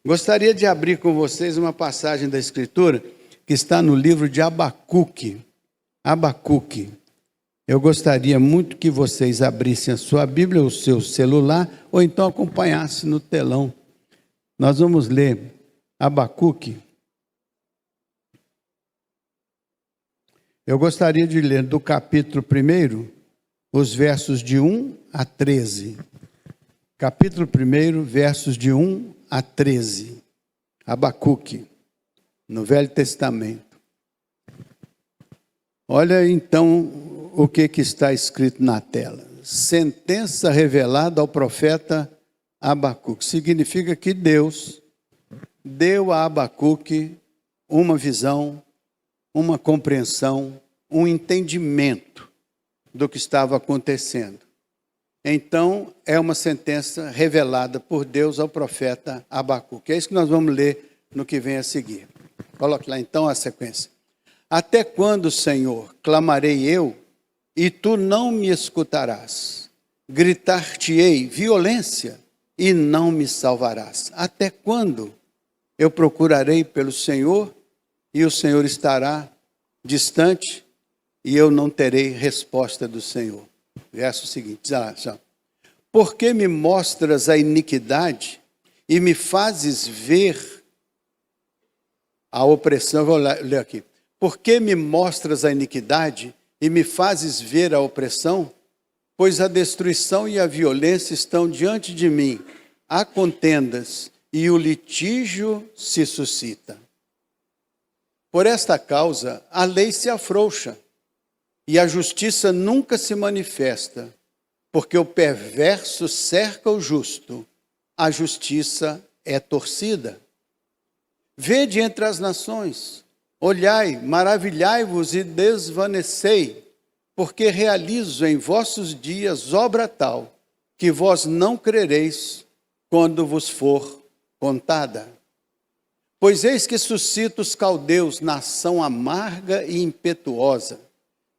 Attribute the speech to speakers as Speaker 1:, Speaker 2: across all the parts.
Speaker 1: Gostaria de abrir com vocês uma passagem da Escritura que está no livro de Abacuque. Abacuque. Eu gostaria muito que vocês abrissem a sua Bíblia, o seu celular, ou então acompanhassem no telão. Nós vamos ler Abacuque. Eu gostaria de ler do capítulo 1, os versos de 1 a 13. Capítulo 1, versos de 1 a 13. Abacuque, no Velho Testamento. Olha então o que está escrito na tela. Sentença revelada ao profeta Abacuque. Significa que Deus deu a Abacuque uma visão, uma compreensão, um entendimento do que estava acontecendo. Então, é uma sentença revelada por Deus ao profeta Abacuque. É isso que nós vamos ler no que vem a seguir. Coloque lá então a sequência. Até quando, Senhor, clamarei eu, e tu não me escutarás? Gritar-te-ei violência, e não me salvarás. Até quando eu procurarei pelo Senhor, e o Senhor estará distante, e eu não terei resposta do Senhor? Verso seguinte, diz lá, por que me mostras a iniquidade e me fazes ver a opressão? Eu vou ler aqui. Por que me mostras a iniquidade e me fazes ver a opressão? Pois a destruição e a violência estão diante de mim, há contendas e o litígio se suscita. Por esta causa, a lei se afrouxa e a justiça nunca se manifesta, porque o perverso cerca o justo, a justiça é torcida. Vede entre as nações, olhai, maravilhai-vos e desvanecei, porque realizo em vossos dias obra tal, que vós não crereis quando vos for contada. Pois eis que suscita os caldeus, nação amarga e impetuosa,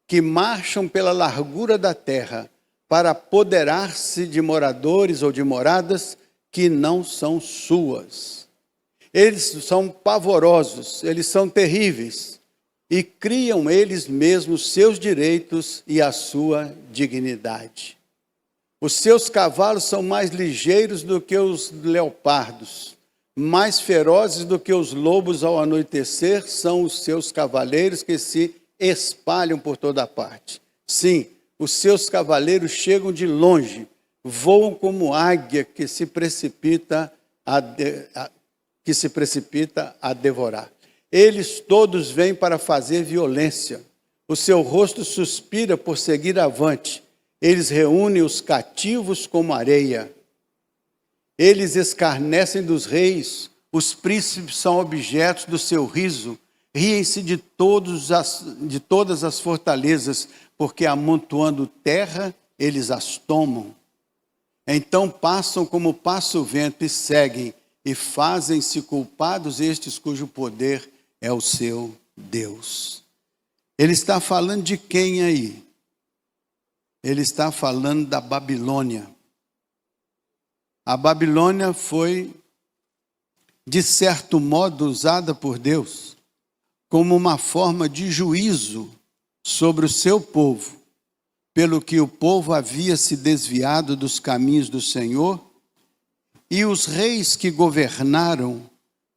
Speaker 1: que marcham pela largura da terra, para apoderar-se de moradores ou de moradas que não são suas. Eles são pavorosos, eles são terríveis, e criam eles mesmos seus direitos e a sua dignidade. Os seus cavalos são mais ligeiros do que os leopardos, mais ferozes do que os lobos ao anoitecer, são os seus cavaleiros que se espalham por toda parte. Sim, os seus cavaleiros chegam de longe, voam como águia que se precipita a devorar. Eles todos vêm para fazer violência. O seu rosto suspira por seguir avante. Eles reúnem os cativos como areia. Eles escarnecem dos reis. Os príncipes são objetos do seu riso. Riem-se de todas as fortalezas, porque amontoando terra, eles as tomam. Então passam como passa o vento e seguem, e fazem-se culpados estes cujo poder é o seu Deus. Ele está falando de quem aí? Ele está falando da Babilônia. A Babilônia foi, de certo modo, usada por Deus como uma forma de juízo sobre o seu povo, pelo que o povo havia se desviado dos caminhos do Senhor, e os reis que governaram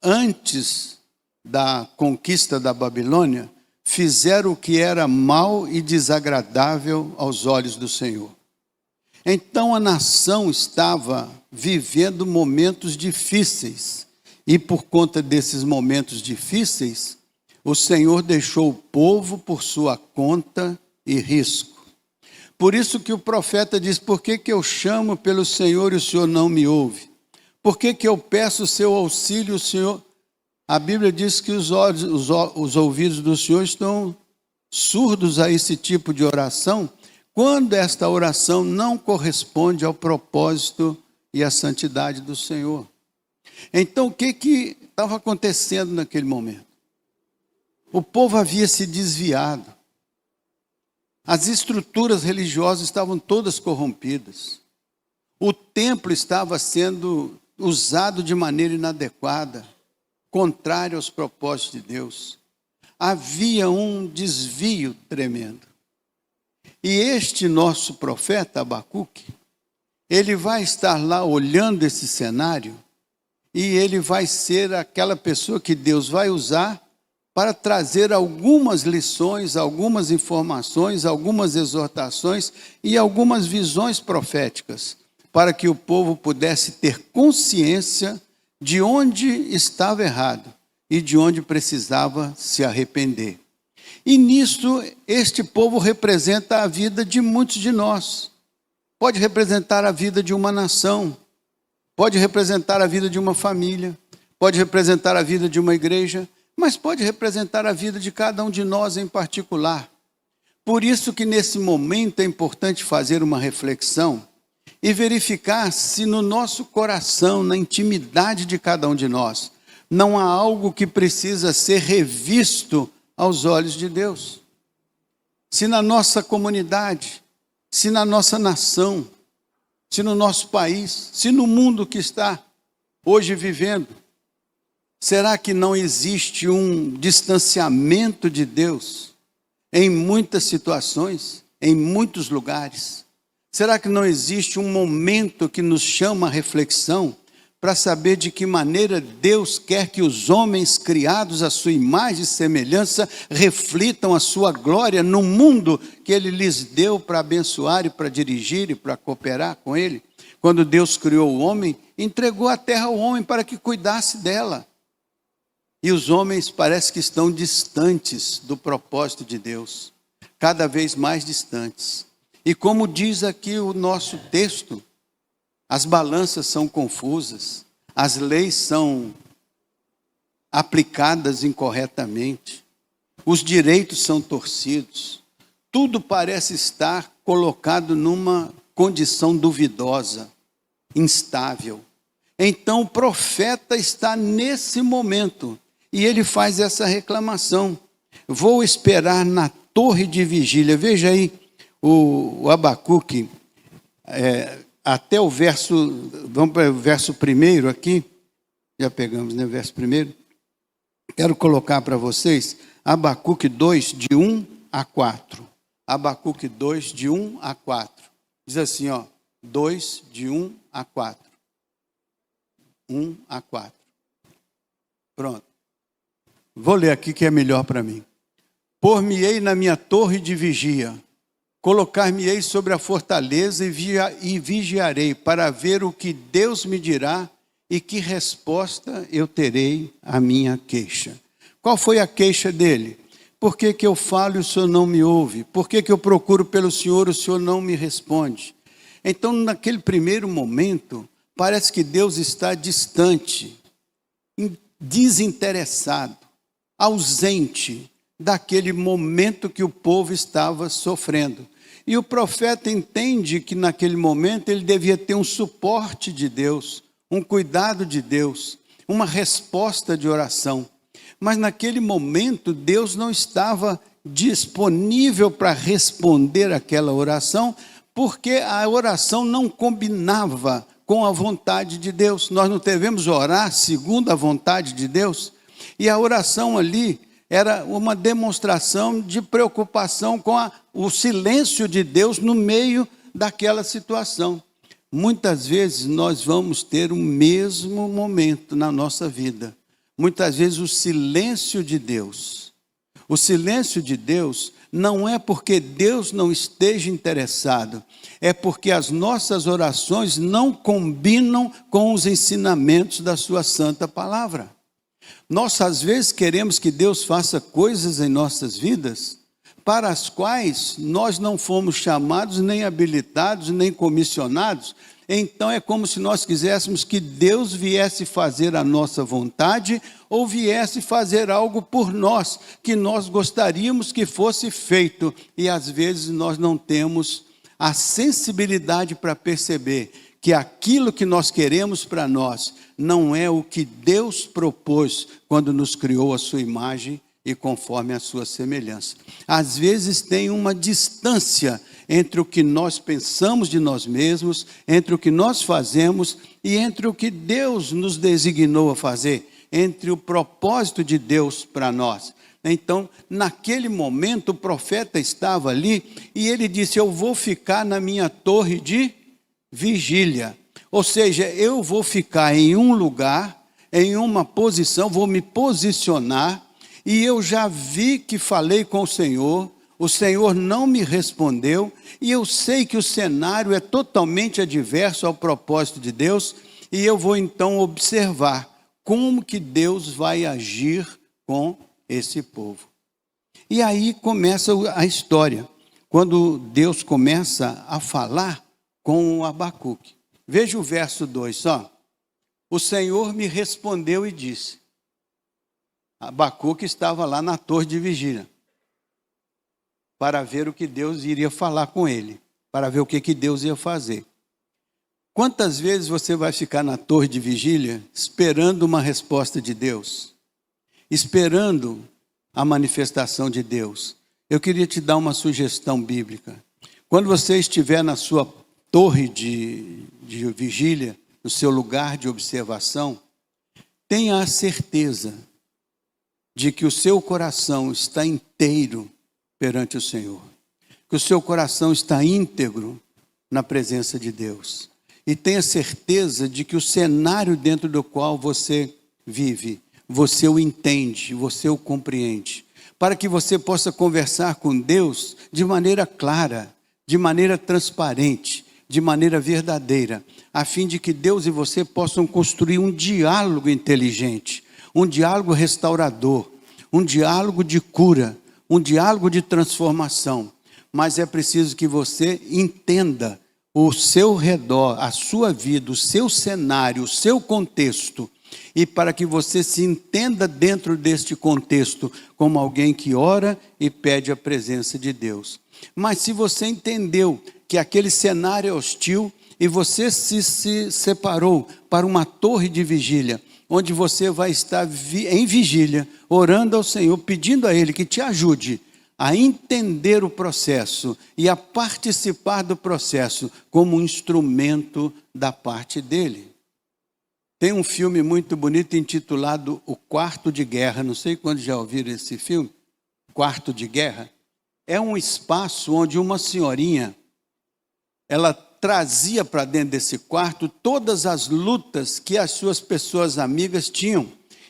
Speaker 1: antes da conquista da Babilônia fizeram o que era mal e desagradável aos olhos do Senhor. Então a nação estava vivendo momentos difíceis, e por conta desses momentos difíceis, o Senhor deixou o povo por sua conta e risco. Por isso que o profeta diz, por que eu chamo pelo Senhor e o Senhor não me ouve? Por que eu peço o seu auxílio, o Senhor? A Bíblia diz que os ouvidos do Senhor estão surdos a esse tipo de oração, quando esta oração não corresponde ao propósito e à santidade do Senhor. Então, o que estava acontecendo naquele momento? O povo havia se desviado. As estruturas religiosas estavam todas corrompidas. O templo estava sendo usado de maneira inadequada, contrária aos propósitos de Deus. Havia um desvio tremendo. E este nosso profeta Abacuque, ele vai estar lá olhando esse cenário e ele vai ser aquela pessoa que Deus vai usar para trazer algumas lições, algumas informações, algumas exortações e algumas visões proféticas, para que o povo pudesse ter consciência de onde estava errado e de onde precisava se arrepender. E nisso, este povo representa a vida de muitos de nós. Pode representar a vida de uma nação, pode representar a vida de uma família, pode representar a vida de uma igreja, mas pode representar a vida de cada um de nós em particular. Por isso que nesse momento é importante fazer uma reflexão e verificar se no nosso coração, na intimidade de cada um de nós, não há algo que precisa ser revisto aos olhos de Deus. Se na nossa comunidade, se na nossa nação, se no nosso país, se no mundo que está hoje vivendo, será que não existe um distanciamento de Deus em muitas situações, em muitos lugares? Será que não existe um momento que nos chama a reflexão para saber de que maneira Deus quer que os homens criados à sua imagem e semelhança reflitam a sua glória no mundo que Ele lhes deu para abençoar e para dirigir e para cooperar com Ele? Quando Deus criou o homem, entregou a terra ao homem para que cuidasse dela. E os homens parece que estão distantes do propósito de Deus, cada vez mais distantes. E como diz aqui o nosso texto, as balanças são confusas, as leis são aplicadas incorretamente, os direitos são torcidos, tudo parece estar colocado numa condição duvidosa, instável. Então o profeta está nesse momento e ele faz essa reclamação. Vou esperar na torre de vigília. Veja aí o Abacuque, até o verso, vamos para o verso 1 aqui, já pegamos, né, o verso 1. Quero colocar para vocês Abacuque 2, de 1 a 4. Abacuque 2, de 1 a 4. Diz assim, 2, de 1 a 4. 1 a 4. Pronto. Vou ler aqui que é melhor para mim. Por-me-ei na minha torre de vigia, colocar-me-ei sobre a fortaleza e vigiarei para ver o que Deus me dirá e que resposta eu terei à minha queixa. Qual foi a queixa dele? Por que eu falo e o Senhor não me ouve? Por que eu procuro pelo Senhor e o Senhor não me responde? Então, naquele primeiro momento, parece que Deus está distante, desinteressado, ausente daquele momento que o povo estava sofrendo. E o profeta entende que naquele momento ele devia ter um suporte de Deus, um cuidado de Deus, uma resposta de oração. Mas naquele momento Deus não estava disponível para responder aquela oração, porque a oração não combinava com a vontade de Deus. Nós não devemos orar segundo a vontade de Deus. E a oração ali era uma demonstração de preocupação com o silêncio de Deus no meio daquela situação. Muitas vezes nós vamos ter o mesmo momento na nossa vida. Muitas vezes o silêncio de Deus. O silêncio de Deus não é porque Deus não esteja interessado, é porque as nossas orações não combinam com os ensinamentos da sua santa palavra. Nós, às vezes, queremos que Deus faça coisas em nossas vidas para as quais nós não fomos chamados, nem habilitados, nem comissionados. Então, é como se nós quiséssemos que Deus viesse fazer a nossa vontade ou viesse fazer algo por nós, que nós gostaríamos que fosse feito. E, às vezes, nós não temos a sensibilidade para perceber que aquilo que nós queremos para nós não é o que Deus propôs quando nos criou a sua imagem e conforme a sua semelhança. Às vezes tem uma distância entre o que nós pensamos de nós mesmos, entre o que nós fazemos e entre o que Deus nos designou a fazer, entre o propósito de Deus para nós. Então, naquele momento, o profeta estava ali e ele disse: eu vou ficar na minha torre de vigília. Ou seja, eu vou ficar em um lugar, em uma posição, vou me posicionar, e eu já vi que falei com o Senhor não me respondeu, e eu sei que o cenário é totalmente adverso ao propósito de Deus, e eu vou então observar como que Deus vai agir com esse povo. E aí começa a história, quando Deus começa a falar com Abacuque. Veja o verso 2 só. O Senhor me respondeu e disse. Abacuque estava lá na torre de vigília, para ver o que Deus iria falar com ele, para ver o que Deus ia fazer. Quantas vezes você vai ficar na torre de vigília esperando uma resposta de Deus? Esperando a manifestação de Deus? Eu queria te dar uma sugestão bíblica. Quando você estiver na sua torre de vigília, no seu lugar de observação, tenha a certeza de que o seu coração está inteiro perante o Senhor, que o seu coração está íntegro na presença de Deus, e tenha certeza de que o cenário dentro do qual você vive, você o entende, você o compreende, para que você possa conversar com Deus de maneira clara, de maneira transparente, de maneira verdadeira, a fim de que Deus e você possam construir um diálogo inteligente, um diálogo restaurador, um diálogo de cura, um diálogo de transformação. Mas é preciso que você entenda o seu redor, a sua vida, o seu cenário, o seu contexto, e para que você se entenda dentro deste contexto como alguém que ora e pede a presença de Deus. Mas se você entendeu que aquele cenário é hostil e você se separou para uma torre de vigília, onde você vai estar em vigília, orando ao Senhor, pedindo a Ele que te ajude a entender o processo e a participar do processo como um instrumento da parte dEle. Tem um filme muito bonito intitulado O Quarto de Guerra. Não sei quando já ouviram esse filme, Quarto de Guerra. É um espaço onde uma senhorinha, ela trazia para dentro desse quarto todas as lutas que as suas pessoas amigas tinham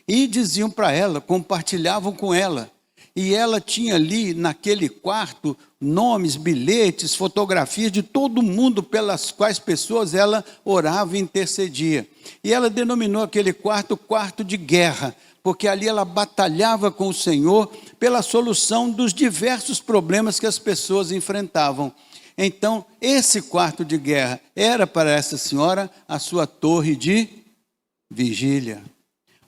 Speaker 1: e diziam para ela, compartilhavam com ela. E ela tinha ali naquele quarto nomes, bilhetes, fotografias de todo mundo pelas quais pessoas ela orava e intercedia. E ela denominou aquele quarto de guerra, porque ali ela batalhava com o Senhor pela solução dos diversos problemas que as pessoas enfrentavam. Então, esse quarto de guerra era para essa senhora a sua torre de vigília.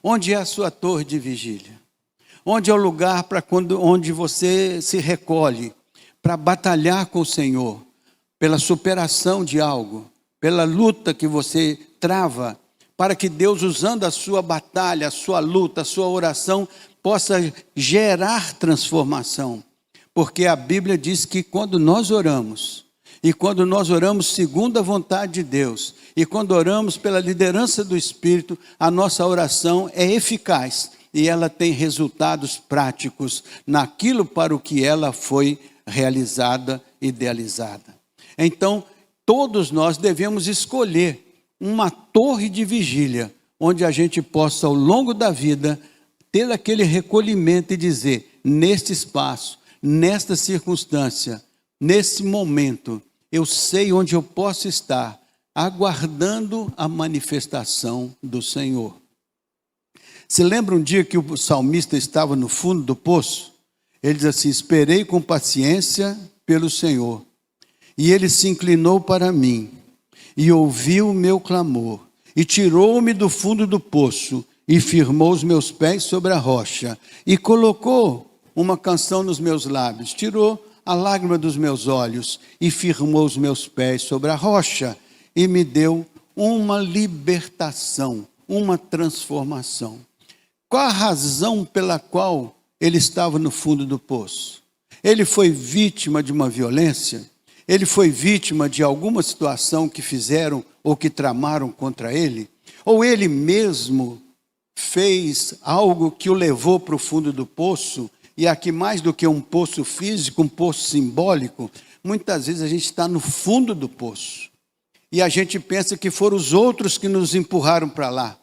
Speaker 1: Onde é a sua torre de vigília? Onde é o lugar onde você se recolhe para batalhar com o Senhor, pela superação de algo, pela luta que você trava, para que Deus, usando a sua batalha, a sua luta, a sua oração, possa gerar transformação. Porque a Bíblia diz que quando nós oramos, e quando nós oramos segundo a vontade de Deus, e quando oramos pela liderança do Espírito, a nossa oração é eficaz e ela tem resultados práticos naquilo para o que ela foi realizada, idealizada. Então, todos nós devemos escolher uma torre de vigília, onde a gente possa, ao longo da vida, ter aquele recolhimento e dizer, neste espaço, nesta circunstância, nesse momento, eu sei onde eu posso estar, aguardando a manifestação do Senhor. Se lembra um dia que o salmista estava no fundo do poço? Ele diz assim, esperei com paciência pelo Senhor, e Ele se inclinou para mim, e ouviu o meu clamor, e tirou-me do fundo do poço, e firmou os meus pés sobre a rocha, e colocou uma canção nos meus lábios, tirou a lágrima dos meus olhos, e firmou os meus pés sobre a rocha, e me deu uma libertação, uma transformação. Qual a razão pela qual ele estava no fundo do poço. Ele foi vítima de uma violência, ele foi vítima de alguma situação que fizeram ou que tramaram contra ele, ou ele mesmo fez algo que o levou para o fundo do poço, e aqui mais do que um poço físico, um poço simbólico, muitas vezes a gente está no fundo do poço, e a gente pensa que foram os outros que nos empurraram para lá,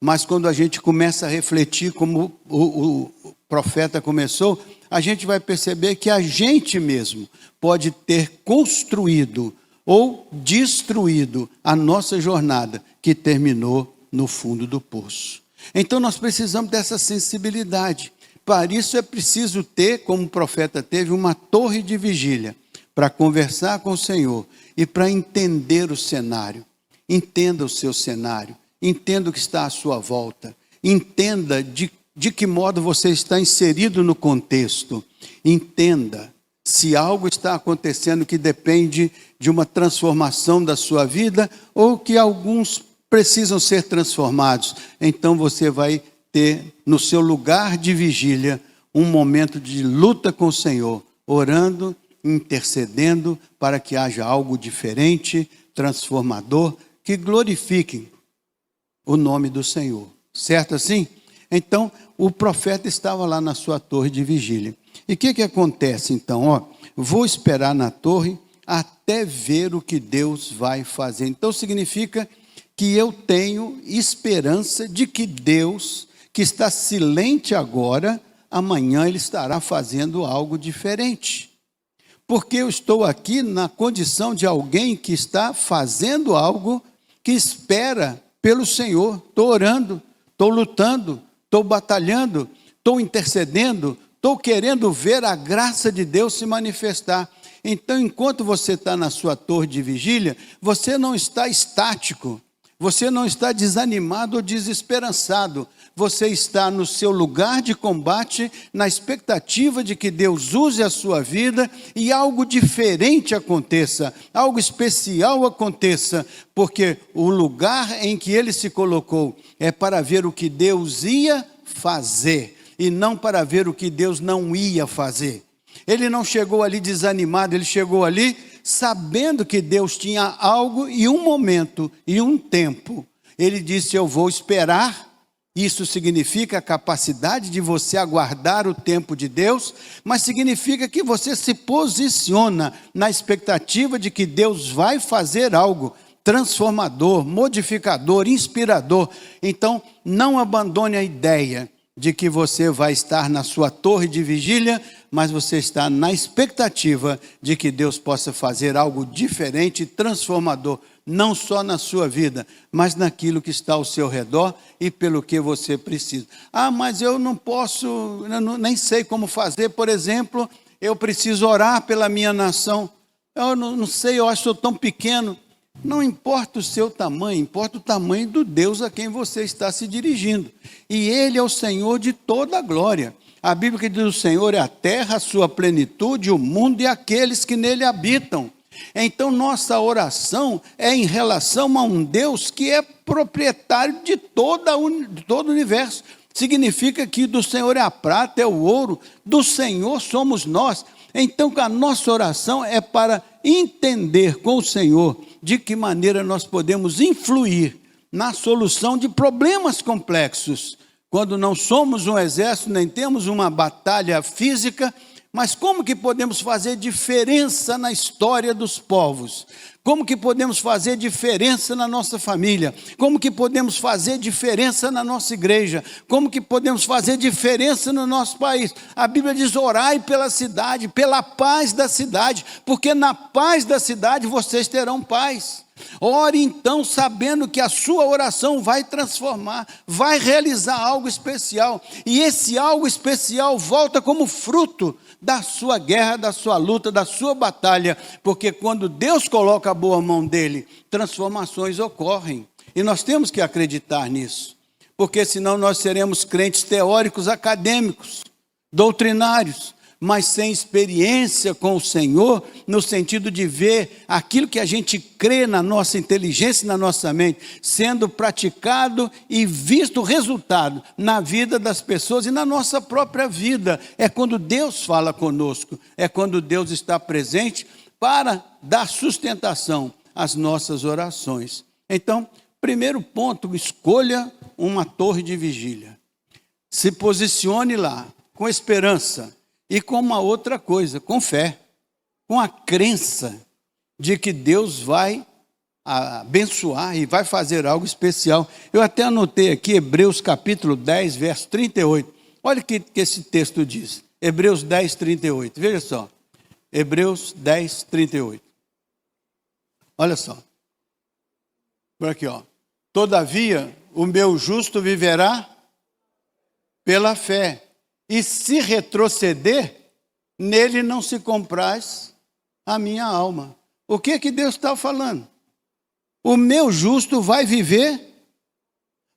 Speaker 1: mas quando a gente começa a refletir, como o profeta começou, a gente vai perceber que a gente mesmo pode ter construído ou destruído a nossa jornada, que terminou no fundo do poço. Então nós precisamos dessa sensibilidade. Para isso é preciso ter, como o profeta teve, uma torre de vigília, para conversar com o Senhor e para entender o cenário. Entenda o seu cenário, entenda o que está à sua volta, entenda de que modo você está inserido no contexto, entenda se algo está acontecendo que depende de uma transformação da sua vida ou que alguns precisam ser transformados. Então você vai ter no seu lugar de vigília um momento de luta com o Senhor, orando, intercedendo para que haja algo diferente, transformador, que glorifique o nome do Senhor. Certo assim? Então, o profeta estava lá na sua torre de vigília. E o que acontece então? Vou esperar na torre até ver o que Deus vai fazer. Então, significa que eu tenho esperança de que Deus, que está silente agora, amanhã Ele estará fazendo algo diferente. Porque eu estou aqui na condição de alguém que está fazendo algo que espera pelo Senhor. Estou orando, estou lutando, estou batalhando, estou intercedendo, estou querendo ver a graça de Deus se manifestar. Então, enquanto você está na sua torre de vigília, você não está estático, você não está desanimado ou desesperançado, você está no seu lugar de combate, na expectativa de que Deus use a sua vida e algo diferente aconteça, algo especial aconteça, porque o lugar em que ele se colocou é para ver o que Deus ia fazer e não para ver o que Deus não ia fazer. Ele não chegou ali desanimado, ele chegou ali sabendo que Deus tinha algo e um momento e um tempo. Ele disse: eu vou esperar. Isso significa a capacidade de você aguardar o tempo de Deus, mas significa que você se posiciona na expectativa de que Deus vai fazer algo transformador, modificador, inspirador. Então, não abandone a ideia de que você vai estar na sua torre de vigília, mas você está na expectativa de que Deus possa fazer algo diferente e transformador, não só na sua vida, mas naquilo que está ao seu redor e pelo que você precisa. Mas eu não posso, nem sei como fazer. Por exemplo, eu preciso orar pela minha nação. Eu não sei, eu acho que sou tão pequeno. Não importa o seu tamanho, importa o tamanho do Deus a quem você está se dirigindo. E Ele é o Senhor de toda a glória. A Bíblia que diz: o Senhor é a terra, a sua plenitude, o mundo e aqueles que nele habitam. Então nossa oração é em relação a um Deus que é proprietário de todo o universo. Significa que do Senhor é a prata, é o ouro, do Senhor somos nós. Então a nossa oração é para entender com o Senhor de que maneira nós podemos influir na solução de problemas complexos. Quando não somos um exército, nem temos uma batalha física, mas como que podemos fazer diferença na história dos povos? Como que podemos fazer diferença na nossa família? Como que podemos fazer diferença na nossa igreja? Como que podemos fazer diferença no nosso país? A Bíblia diz: orai pela cidade, pela paz da cidade, porque na paz da cidade vocês terão paz. Ore então sabendo que a sua oração vai transformar, vai realizar algo especial, e esse algo especial volta como fruto da sua guerra, da sua luta, da sua batalha, porque quando Deus coloca a boa mão dele, transformações ocorrem, e nós temos que acreditar nisso, porque senão nós seremos crentes teóricos, acadêmicos, doutrinários. mas sem experiência com o Senhor, no sentido de ver aquilo que a gente crê na nossa inteligência e na nossa mente, sendo praticado e visto o resultado na vida das pessoas e na nossa própria vida. É quando Deus fala conosco, é quando Deus está presente para dar sustentação às nossas orações. Então, primeiro ponto, escolha uma torre de vigília. Se posicione lá, com esperança. E com uma outra coisa, com fé, com a crença de que Deus vai abençoar e vai fazer algo especial. Eu até anotei aqui Hebreus capítulo 10, verso 38. Olha o que esse texto diz. Hebreus 10, 38. Veja só. Hebreus 10, 38. Olha só. Por aqui, ó. Todavia, o meu justo viverá pela fé. E se retroceder, nele não se compraz a minha alma. O que Deus está falando? O meu justo vai viver,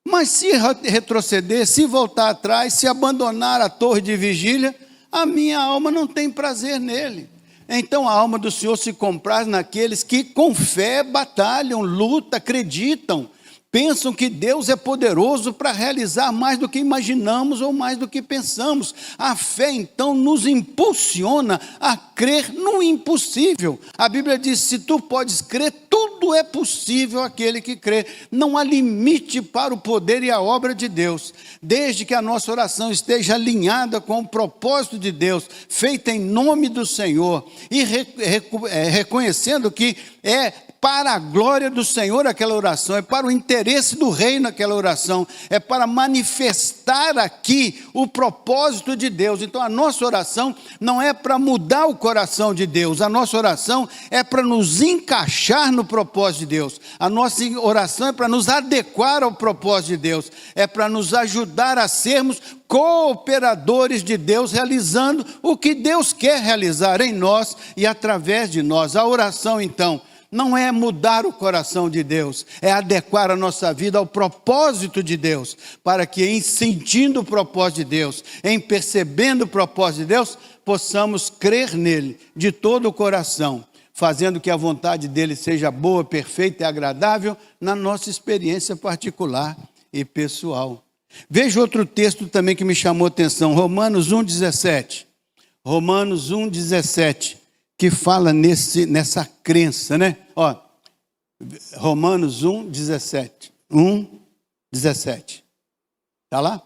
Speaker 1: mas se retroceder, se voltar atrás, se abandonar a torre de vigília, a minha alma não tem prazer nele. Então a alma do Senhor se compraz naqueles que com fé batalham, lutam, acreditam, pensam que Deus é poderoso para realizar mais do que imaginamos ou mais do que pensamos. A fé, então, nos impulsiona a crer no impossível. A Bíblia diz, se tu podes crer, tudo é possível àquele que crê. Não há limite para o poder e a obra de Deus. Desde que a nossa oração esteja alinhada com o propósito de Deus, feita em nome do Senhor, e reconhecendo que é para a glória do Senhor aquela oração, é para o interesse do reino aquela oração, é para manifestar aqui o propósito de Deus. Então a nossa oração não é para mudar o coração de Deus, a nossa oração é para nos encaixar no propósito de Deus, a nossa oração é para nos adequar ao propósito de Deus, é para nos ajudar a sermos cooperadores de Deus, realizando o que Deus quer realizar em nós e através de nós. A oração, então, não é mudar o coração de Deus, é adequar a nossa vida ao propósito de Deus, para que em sentindo o propósito de Deus, em percebendo o propósito de Deus, possamos crer nele de todo o coração, fazendo que a vontade dele seja boa, perfeita e agradável na nossa experiência particular e pessoal. Veja outro texto também que me chamou a atenção, Romanos 1,17. Romanos 1,17. Que fala nessa crença, né? Ó, Romanos 1:17. 1:17. Está lá?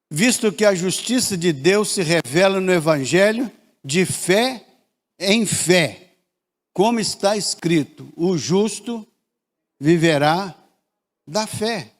Speaker 1: Visto que a justiça de Deus se revela no Evangelho de fé em fé, como está escrito, o justo viverá da fé.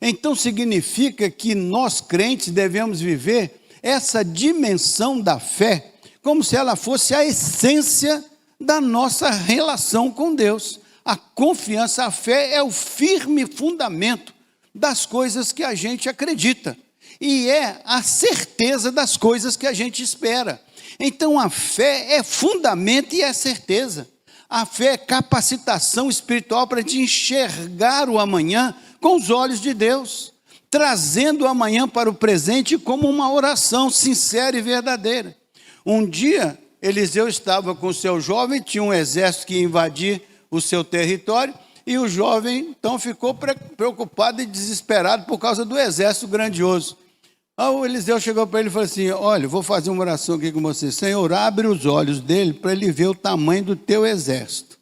Speaker 1: Então significa que nós crentes devemos viver essa dimensão da fé, como se ela fosse a essência da nossa relação com Deus. A confiança, a fé é o firme fundamento das coisas que a gente acredita. E é a certeza das coisas que a gente espera. Então a fé é fundamento e é certeza. A fé é capacitação espiritual para a gente enxergar o amanhã com os olhos de Deus, trazendo o amanhã para o presente como uma oração sincera e verdadeira. Um dia, Eliseu estava com o seu jovem, tinha um exército que ia invadir o seu território, e o jovem, então, ficou preocupado e desesperado por causa do exército grandioso. Aí o Eliseu chegou para ele e falou assim, olha, vou fazer uma oração aqui com você. Senhor, abre os olhos dele para ele ver o tamanho do teu exército.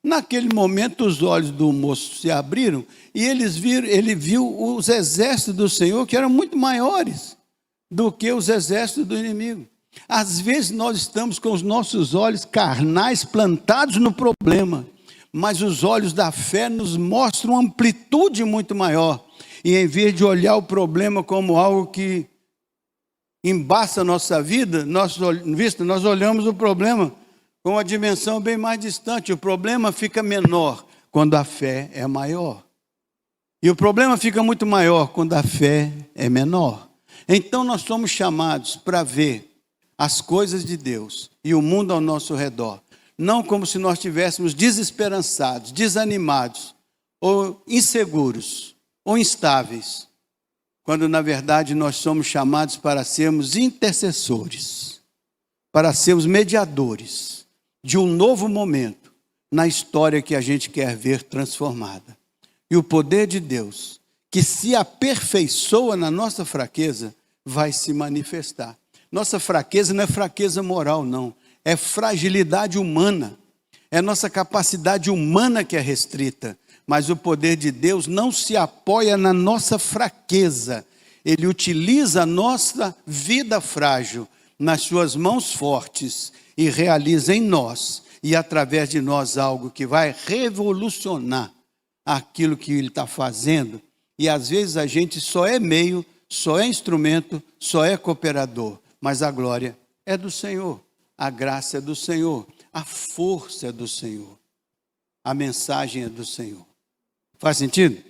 Speaker 1: Naquele momento, os olhos do moço se abriram, e ele viu os exércitos do Senhor, que eram muito maiores do que os exércitos do inimigo. Às vezes nós estamos com os nossos olhos carnais plantados no problema, mas os olhos da fé nos mostram uma amplitude muito maior. E em vez de olhar o problema como algo que embaça a nossa vida, nós olhamos o problema com uma dimensão bem mais distante. O problema fica menor quando a fé é maior. E o problema fica muito maior quando a fé é menor. Então nós somos chamados para ver as coisas de Deus e o mundo ao nosso redor, não como se nós estivéssemos desesperançados, desanimados, ou inseguros, ou instáveis, quando na verdade nós somos chamados para sermos intercessores. para ser os mediadores de um novo momento na história que a gente quer ver transformada. E o poder de Deus, que se aperfeiçoa na nossa fraqueza, vai se manifestar. Nossa fraqueza não é fraqueza moral, não. É fragilidade humana. É nossa capacidade humana que é restrita. Mas o poder de Deus não se apoia na nossa fraqueza. Ele utiliza a nossa vida frágil nas suas mãos fortes e realiza em nós e através de nós algo que vai revolucionar aquilo que Ele está fazendo. E às vezes a gente só é meio, só é instrumento, só é cooperador. Mas a glória é do Senhor, a graça é do Senhor, a força é do Senhor, a mensagem é do Senhor. Faz sentido?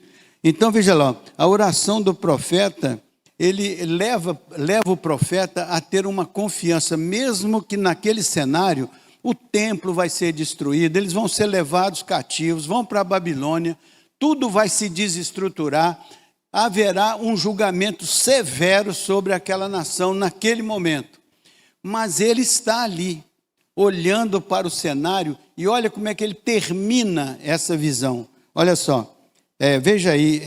Speaker 1: Então veja lá, a oração do profeta, ele leva o profeta a ter uma confiança, mesmo que naquele cenário o templo vai ser destruído, eles vão ser levados cativos, vão para a Babilônia, tudo vai se desestruturar, haverá um julgamento severo sobre aquela nação naquele momento. Mas ele está ali, olhando para o cenário, e olha como é que ele termina essa visão. Olha só, veja aí,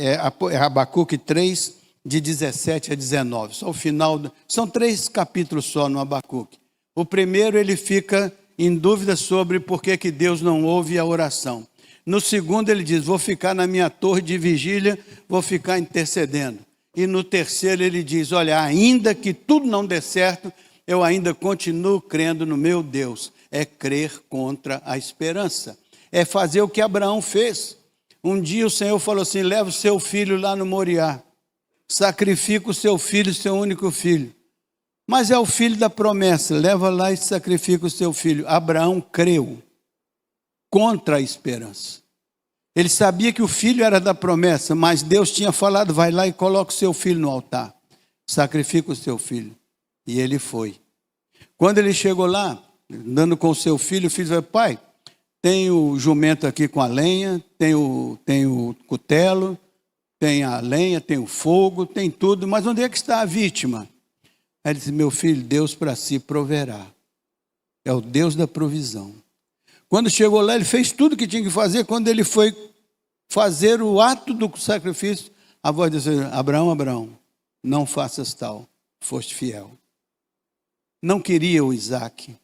Speaker 1: Abacuque 3, de 17 a 19, só o final, são 3 capítulos só no Abacuque. O primeiro ele fica em dúvida sobre por que Deus não ouve a oração. No segundo ele diz, vou ficar na minha torre de vigília, vou ficar intercedendo. E no terceiro ele diz, olha, ainda que tudo não dê certo, eu ainda continuo crendo no meu Deus. É crer contra a esperança. É fazer o que Abraão fez. Um dia o Senhor falou assim, leva o seu filho lá no Moriá. Sacrifica o seu filho, seu único filho. Mas é o filho da promessa, leva lá e sacrifica o seu filho. Abraão creu contra a esperança. Ele sabia que o filho era da promessa, mas Deus tinha falado, vai lá e coloca o seu filho no altar. Sacrifica o seu filho. E ele foi. Quando ele chegou lá, andando com o seu filho falou, pai, tem o jumento aqui com a lenha, tem o cutelo, tem a lenha, tem o fogo, tem tudo, mas onde é que está a vítima? Aí ele disse, meu filho, Deus para si proverá. É o Deus da provisão. Quando chegou lá, ele fez tudo o que tinha que fazer. Quando ele foi fazer o ato do sacrifício, a voz disse, Abraão, Abraão, não faças tal, foste fiel. Não queria o Isaac,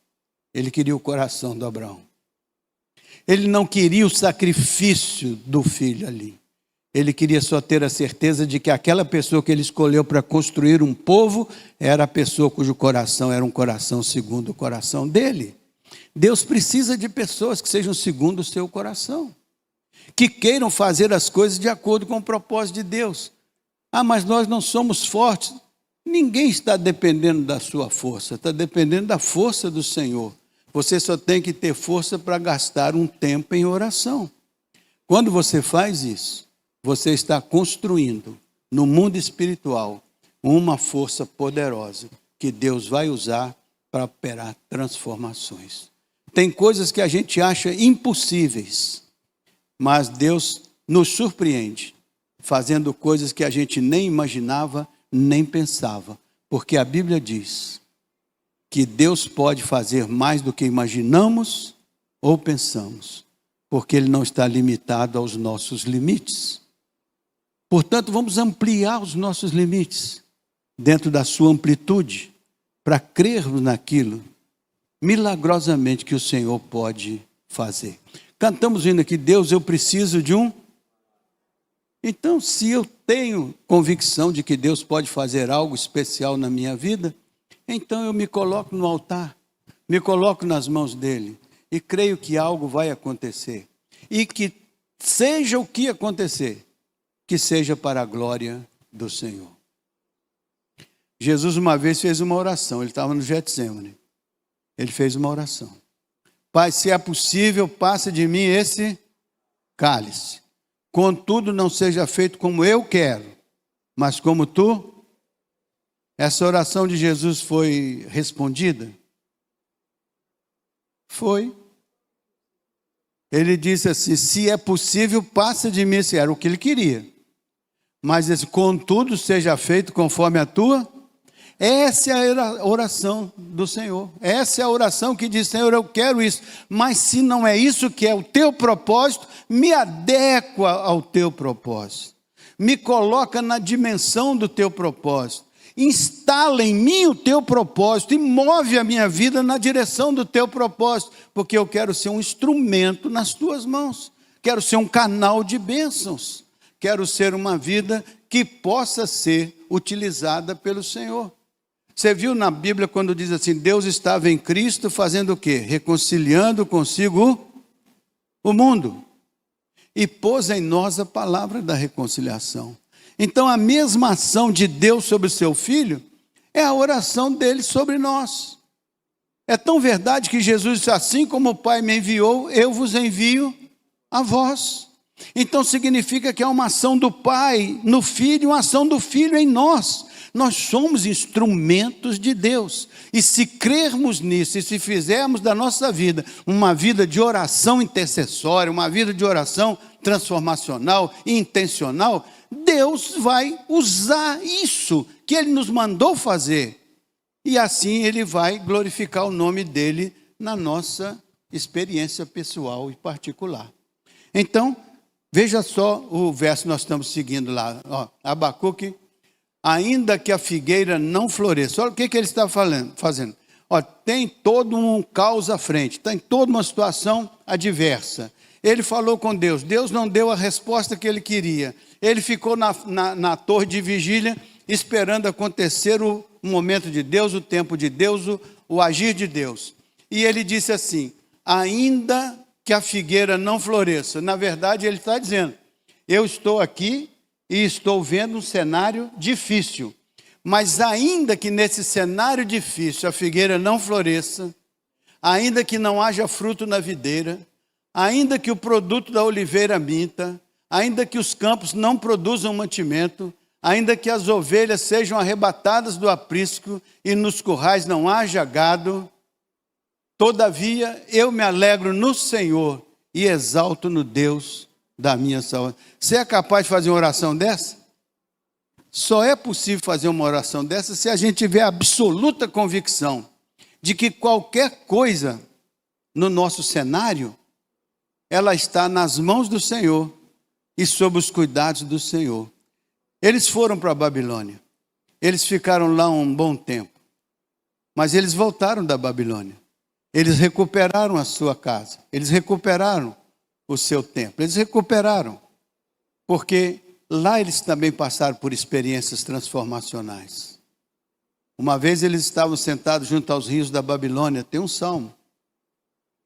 Speaker 1: ele queria o coração do Abraão. Ele não queria o sacrifício do filho ali. Ele queria só ter a certeza de que aquela pessoa que ele escolheu para construir um povo era a pessoa cujo coração era um coração segundo o coração dele. Deus precisa de pessoas que sejam segundo o seu coração, que queiram fazer as coisas de acordo com o propósito de Deus. Ah, mas nós não somos fortes. Ninguém está dependendo da sua força, está dependendo da força do Senhor. Você só tem que ter força para gastar um tempo em oração. Quando você faz isso, você está construindo no mundo espiritual uma força poderosa que Deus vai usar para operar transformações. Tem coisas que a gente acha impossíveis, mas Deus nos surpreende, fazendo coisas que a gente nem imaginava, nem pensava. Porque a Bíblia diz que Deus pode fazer mais do que imaginamos ou pensamos, porque Ele não está limitado aos nossos limites. Portanto, vamos ampliar os nossos limites, dentro da sua amplitude, para crermos naquilo, milagrosamente, que o Senhor pode fazer. Cantamos ainda que Deus, eu preciso de um. Então, se eu tenho convicção de que Deus pode fazer algo especial na minha vida, então eu me coloco no altar, me coloco nas mãos dele, e creio que algo vai acontecer. E que seja o que acontecer, que seja para a glória do Senhor. Jesus uma vez fez uma oração, ele estava no Getsemane. Ele fez uma oração. Pai, se é possível, passa de mim esse cálice. Contudo, não seja feito como eu quero, mas como tu. Essa oração de Jesus foi respondida? Foi. Ele disse assim, se é possível, passa de mim esse. Era o que ele queria. Mas esse, contudo, seja feito conforme a tua. Essa é a oração do Senhor. Essa é a oração que diz: Senhor, eu quero isso. Mas se não é isso que é o teu propósito, me adequa ao teu propósito. Me coloca na dimensão do teu propósito. Instala em mim o teu propósito e move a minha vida na direção do teu propósito. Porque eu quero ser um instrumento nas tuas mãos. Quero ser um canal de bênçãos. Quero ser uma vida que possa ser utilizada pelo Senhor. Você viu na Bíblia quando diz assim: Deus estava em Cristo fazendo o quê? Reconciliando consigo o mundo. E pôs em nós a palavra da reconciliação. Então a mesma ação de Deus sobre o seu Filho é a oração dele sobre nós. É tão verdade que Jesus disse: assim como o Pai me enviou, eu vos envio a vós. Então significa que é uma ação do Pai no Filho, uma ação do Filho em nós. Nós somos instrumentos de Deus. E se crermos nisso, e se fizermos da nossa vida uma vida de oração intercessória, uma vida de oração transformacional e intencional, Deus vai usar isso que Ele nos mandou fazer. E assim Ele vai glorificar o nome dEle na nossa experiência pessoal e particular. Então, veja só o verso que nós estamos seguindo lá. Abacuque: ainda que a figueira não floresça. Olha o que ele está fazendo. Tem todo um caos à frente, tem toda uma situação adversa. Ele falou com Deus, Deus não deu a resposta que ele queria. Ele ficou na torre de vigília, esperando acontecer o momento de Deus, o tempo de Deus, o agir de Deus. E ele disse assim: ainda que a figueira não floresça. Na verdade, ele está dizendo: eu estou aqui e estou vendo um cenário difícil. Mas ainda que nesse cenário difícil a figueira não floresça, ainda que não haja fruto na videira, ainda que o produto da oliveira minta, ainda que os campos não produzam mantimento, ainda que as ovelhas sejam arrebatadas do aprisco e nos currais não haja gado, todavia eu me alegro no Senhor e exalto no Deus da minha saúde. Você é capaz de fazer uma oração dessa? Só é possível fazer uma oração dessa se a gente tiver absoluta convicção de que qualquer coisa no nosso cenário, ela está nas mãos do Senhor e sob os cuidados do Senhor. Eles foram para a Babilônia. Eles ficaram lá um bom tempo. Mas eles voltaram da Babilônia. Eles recuperaram a sua casa. Eles recuperaram o seu templo. Eles recuperaram. Porque lá eles também passaram por experiências transformacionais. Uma vez eles estavam sentados junto aos rios da Babilônia. Tem um salmo.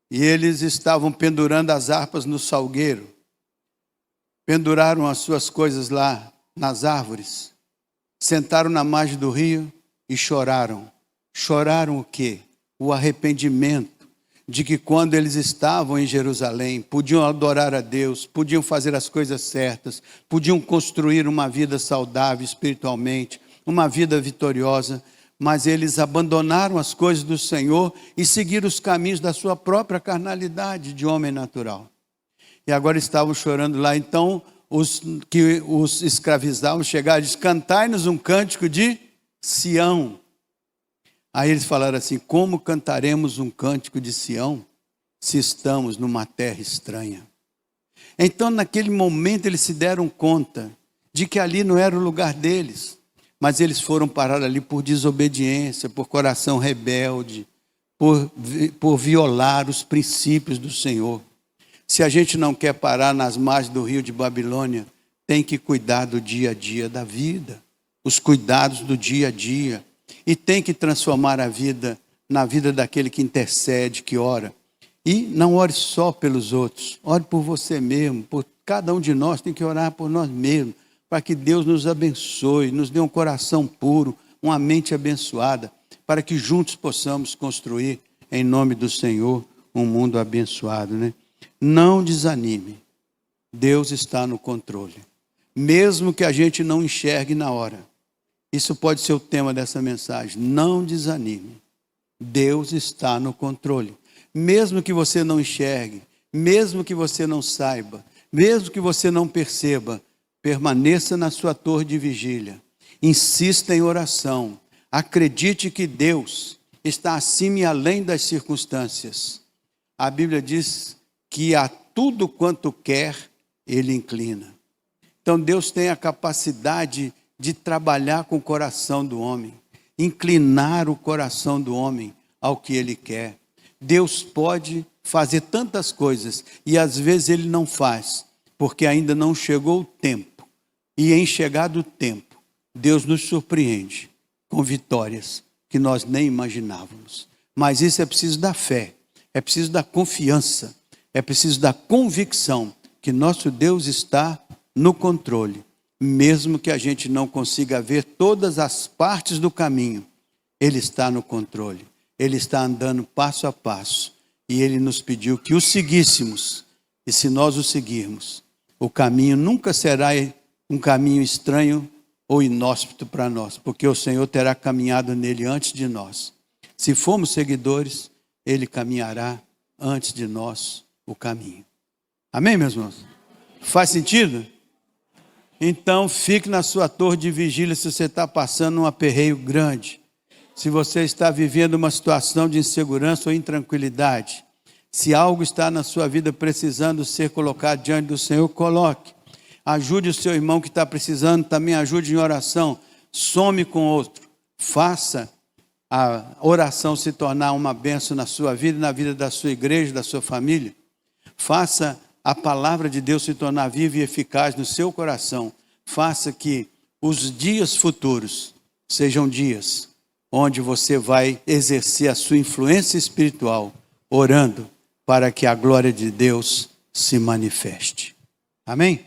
Speaker 1: E eles estavam pendurando as harpas no salgueiro. Penduraram as suas coisas lá nas árvores. Sentaram na margem do rio e choraram. Choraram o quê? O arrependimento de que quando eles estavam em Jerusalém, podiam adorar a Deus, podiam fazer as coisas certas, podiam construir uma vida saudável espiritualmente, uma vida vitoriosa, mas eles abandonaram as coisas do Senhor e seguiram os caminhos da sua própria carnalidade de homem natural. E agora estavam chorando lá. Então os que os escravizavam chegaram e disseram: cantai-nos um cântico de Sião. Aí eles falaram assim: como cantaremos um cântico de Sião se estamos numa terra estranha? Então naquele momento eles se deram conta de que ali não era o lugar deles. Mas eles foram parar ali por desobediência, por coração rebelde, por violar os princípios do Senhor. Se a gente não quer parar nas margens do rio de Babilônia, tem que cuidar do dia a dia da vida, os cuidados do dia a dia. E tem que transformar a vida na vida daquele que intercede, que ora. E não ore só pelos outros, ore por você mesmo, por cada um de nós tem que orar por nós mesmos, para que Deus nos abençoe, nos dê um coração puro, uma mente abençoada, para que juntos possamos construir, em nome do Senhor, um mundo abençoado, né? Não desanime, Deus está no controle, mesmo que a gente não enxergue na hora. Isso pode ser o tema dessa mensagem. Não desanime, Deus está no controle, mesmo que você não enxergue, mesmo que você não saiba, mesmo que você não perceba. Permaneça na sua torre de vigília, insista em oração, Acredite que Deus está acima e além das circunstâncias. A Bíblia diz que a tudo quanto quer, Ele inclina. Então Deus tem a capacidade de trabalhar com o coração do homem, inclinar o coração do homem ao que Ele quer. Deus pode fazer tantas coisas e às vezes Ele não faz, porque ainda não chegou o tempo. E em chegado o tempo, Deus nos surpreende com vitórias que nós nem imaginávamos. Mas isso é preciso da fé, é preciso da confiança, é preciso da convicção que nosso Deus está no controle. Mesmo que a gente não consiga ver todas as partes do caminho, Ele está no controle. Ele está andando passo a passo. E Ele nos pediu que o seguíssemos. E se nós o seguirmos, o caminho nunca será um caminho estranho ou inóspito para nós, porque o Senhor terá caminhado nele antes de nós. Se formos seguidores, Ele caminhará antes de nós o caminho. Amém, meus irmãos? Faz sentido? Então, fique na sua torre de vigília se você está passando um aperreio grande. Se você está vivendo uma situação de insegurança ou intranquilidade. Se algo está na sua vida precisando ser colocado diante do Senhor, coloque. Ajude o seu irmão que está precisando, também ajude em oração. Some com outro. Faça a oração se tornar uma bênção na sua vida, na vida da sua igreja, da sua família. Faça a palavra de Deus se tornar viva e eficaz no seu coração. Faça que os dias futuros sejam dias onde você vai exercer a sua influência espiritual, orando para que a glória de Deus se manifeste. Amém?